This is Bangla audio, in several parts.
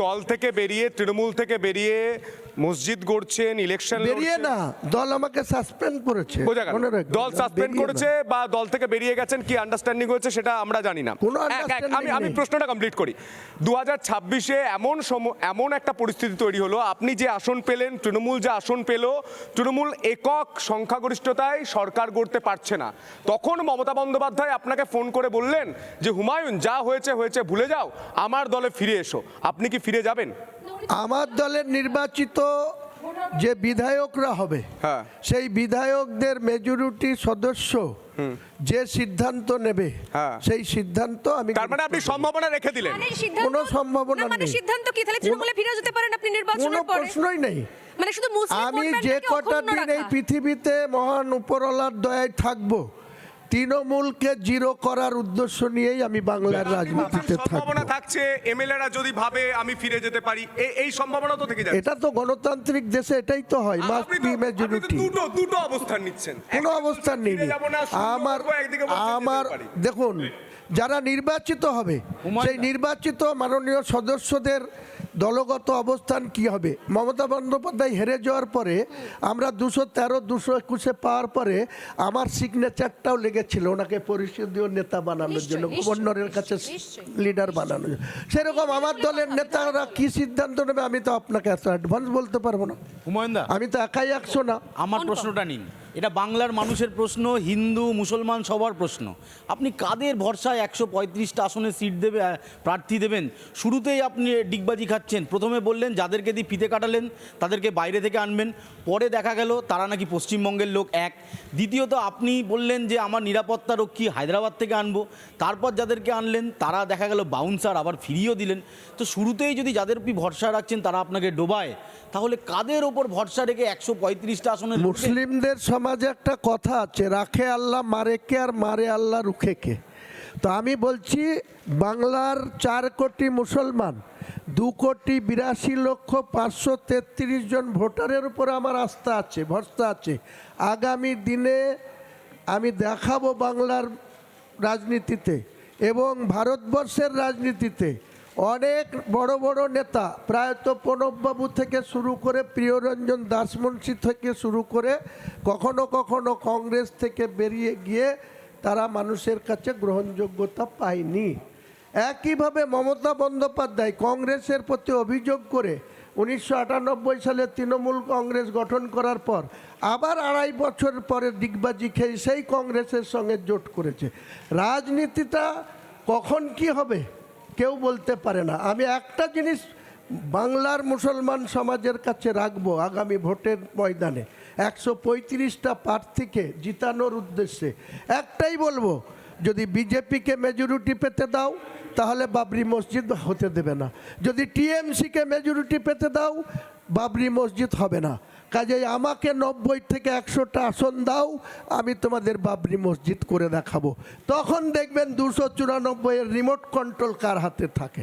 দল থেকে বেরিয়ে, তৃণমূল থেকে বেরিয়ে মসজিদ গড়ছেন, ইলেকশন বেরিয়ে না, দল আমাকে সাসপেন্ড করেছে। বোঝা গেল, দল সাসপেন্ড করেছে বা দল থেকে বেরিয়ে গেছেন, কি আন্ডারস্ট্যান্ডিং হয়েছে সেটা আমরা জানি না। আমি প্রশ্নটা কমপ্লিট করি। 2026-এ এমন একটা পরিস্থিতি তৈরি হলো, আপনি যে আসন পেলেন, তৃণমূল যে আসন পেল, তৃণমূল একক সংখ্যাগরিষ্ঠতায় সরকার গড়তে পারছে না। তখন মমতা বন্দ্যোপাধ্যায় আপনাকে ফোন করে বললেন যে হুমায়ুন, যা হয়েছে হয়েছে, ভুলে যাও, আমার দলে ফিরে এসো। আপনি কি ফিরে যাবেন? আমার দলের নির্বাচিত যে বিধায়করা হবে, সেই বিধায়কদের মেজরিটি সদস্য যে সিদ্ধান্ত নেবে, সেই সিদ্ধান্ত আমি, তার মানে আপনি সম্ভাবনা রেখে দিলেন? কোনো সম্ভাবনা নেই। সিদ্ধান্ত কি তাহলে তৃণমূলে ফিরে যেতে পারেন আপনি নির্বাচনের পরে? কোনো প্রশ্নই নেই। মানে শুধু আমি যে কটা দিন এই পৃথিবীতে মহান উপরওয়ালার দয়ায় থাকবো, তৃণমূলকে জিরো করার উদ্দেশ্য নিয়েই আমি বাংলার রাজনীতিতে থাকবো। সম্ভাবনা থাকছে এমএলএরা যদি ভাবে আমি ফিরে যেতে পারি, এই সম্ভাবনা তো থেকে যায়। এটা তো গণতান্ত্রিক দেশে এটাই তো হয়, মাস্ট বি মেজরিটি। দুটো অবস্থান নিচ্ছেন, কোনো অবস্থান নেই। আমার দেখুন, যারা নির্বাচিত হবে, সেই নির্বাচিত মাননীয় সদস্যদের দলগত অবস্থান কি হবে। মমতা বন্দ্যোপাধ্যায় হেরে যাওয়ার পরে আমরা 213, 221-এ পাওয়ার পরে আমার সিগনেচারটাও লেগেছিল ওনাকে পরিষদীয় নেতা বানানোর জন্য, গভর্নরের কাছে লিডার বানানোর জন্য। সেরকম আমার দলের নেতারা কি সিদ্ধান্ত নেবে আমি তো আপনাকে এত অ্যাডভান্স বলতে পারবো না। হুমায়ুনদা, আমি তো একাই 100 না। আমার প্রশ্নটা নিন। এটা বাংলার মানুষের প্রশ্ন, হিন্দু মুসলমান সবার প্রশ্ন। আপনি কাদের ভরসায় 135টা আসনে সিট দেবে, প্রার্থী দেবেন? শুরুতেই আপনি ডিগবাজি খাচ্ছেন। প্রথমে বললেন যাদেরকে দিয়ে ফিতে কাটালেন তাদেরকে বাইরে থেকে আনবেন, পরে দেখা গেল তারা নাকি পশ্চিমবঙ্গের লোক। দ্বিতীয়ত আপনি বললেন যে আমার নিরাপত্তা রক্ষী হায়দ্রাবাদ থেকে আনবো, তারপর যাদেরকে আনলেন তারা দেখা গেল বাউন্সার, আবার ফিরিয়েও দিলেন। তো শুরুতেই যদি যাদের উপর ভরসা রাখছেন তারা আপনাকে ডোবায়, তাহলে কাদের ওপর ভরসা রেখে 135টা আসনে? মুসলিমদের সমাজে একটা কথা আছে, রাখে আল্লাহ মারে কে, আর মারে আল্লাহ রুখে কে। তো আমি বলছি, বাংলার 4 কোটি মুসলমান, 2,82,533 জন ভোটারের উপর আমার আস্থা আছে, ভরসা আছে। আগামী দিনে আমি দেখাবো বাংলার রাজনীতিতে এবং ভারতবর্ষের রাজনীতিতে অনেক বড় বড় নেতা, প্রায়ত প্রণববাবু থেকে শুরু করে প্রিয়রঞ্জন দাসমুন্সি থেকে শুরু করে কখনো কখনো কংগ্রেস থেকে বেরিয়ে গিয়ে তারা মানুষের কাছে গ্রহণযোগ্যতা পায়নি। একইভাবে মমতা বন্দ্যোপাধ্যায় কংগ্রেসের প্রতি অভিযোগ করে 1998 সালে তৃণমূল কংগ্রেস গঠন করার পর আবার 2.5 বছর পরে ডিগবাজি খেয়ে সেই কংগ্রেসের সঙ্গে জোট করেছে। রাজনীতিটা কখন কি হবে কেউ বলতে পারে না। আমি একটা জিনিস বাংলার মুসলমান সমাজের কাছে রাখবো, আগামী ভোটের ময়দানে 135টা প্রার্থীকে জিতানোর উদ্দেশ্যে একটাই বলবো, যদি বিজেপিকে মেজরিটি পেতে দাও তাহলে বাবরি মসজিদ হতে দেবে না, যদি টিএমসিকে মেজরিটি পেতে দাও বাবরি মসজিদ হবে না। কাজেই আমাকে 90 থেকে 100টা আসন দাও, আমি তোমাদের বাবরি মসজিদ করে দেখাবো। তখন দেখবেন 294-এর রিমোট কন্ট্রোল কার হাতে থাকে।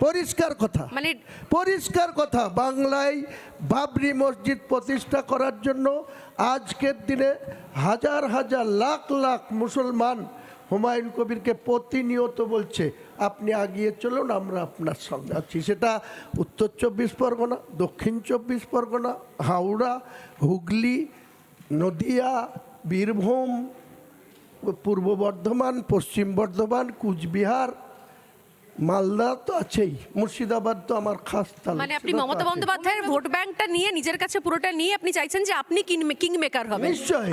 পরিষ্কার কথা, মানে পরিষ্কার কথা। বাংলায় বাবরি মসজিদ প্রতিষ্ঠা করার জন্য আজকের দিনে হাজার হাজার লাখ লাখ মুসলমান হুমায়ুন কবিরকে প্রতিনিয়ত বলছে আপনি এগিয়ে চলুন, আমরা আপনার সঙ্গে আছি। সেটা উত্তর 24 পরগনা, দক্ষিণ 24 পরগনা, হাওড়া, হুগলি, নদিয়া, বীরভূম, পূর্ব বর্ধমান, পশ্চিম বর্ধমান, কুচবিহার, মালদা তো আছেই, মুর্শিদাবাদ তো আমার খাস তালুক। মানে আপনি মমতা বন্দ্যোপাধ্যায়ের ভোট ব্যাংকটা নিয়ে নিজের কাছে পুরোটা নিয়ে আপনি চাইছেন যে আপনি কিং মেকার হবেন। নিশ্চয়ই,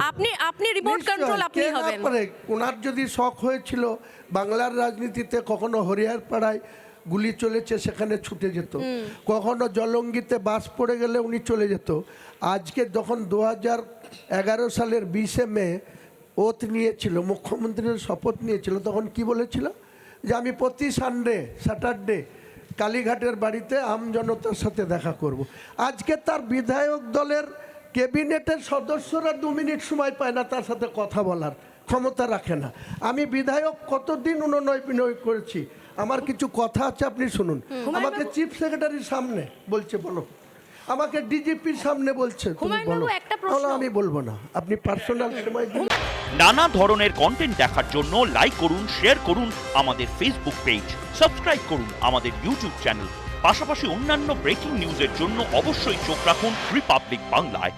আপনি রিমোট কন্ট্রোল আপনি হবেন। ওনার যদি শখ হয়েছিল বাংলার রাজনীতিতে, কখনো হরিয়ার পাড়ায় গুলি চলেছে সেখানে ছুটে যেত, কখনো জলঙ্গিতে বাস পড়ে গেলে উনি চলে যেত। আজকে যখন 2011 সালের 20শে মে ওথ নিয়েছিল, মুখ্যমন্ত্রীর শপথ নিয়েছিল, তখন কি বলেছিল যে আমি প্রতি স্যাটারডে কালীঘাটের বাড়িতে আমজনতার সাথে দেখা করব। আজকে তার বিধায়ক দলের ক্যাবিনেটের সদস্যরা 2 মিনিট সময় পায় না তার সাথে কথা বলার ক্ষমতা রাখে না। আমি বিধায়ক কতদিন বিনয় করেছি, আমার কিছু কথা আছে আপনি শুনুন। আমাকে চিফ সেক্রেটারির সামনে বলছে বলো, আমাকে ডিজিপির সামনে বলছে তুমি বলো, আমি বলবো না, আপনি পার্সোনাল সময় দিন। নানা ধরনের কন্টেন্ট দেখার জন্য লাইক করুন, শেয়ার করুন আমাদের ফেসবুক পেজ, সাবস্ক্রাইব করুন আমাদের ইউটিউব চ্যানেল। পাশাপাশি অন্যান্য ব্রেকিং নিউজের জন্য অবশ্যই চোখ রাখুন রিপাবলিক বাংলায়।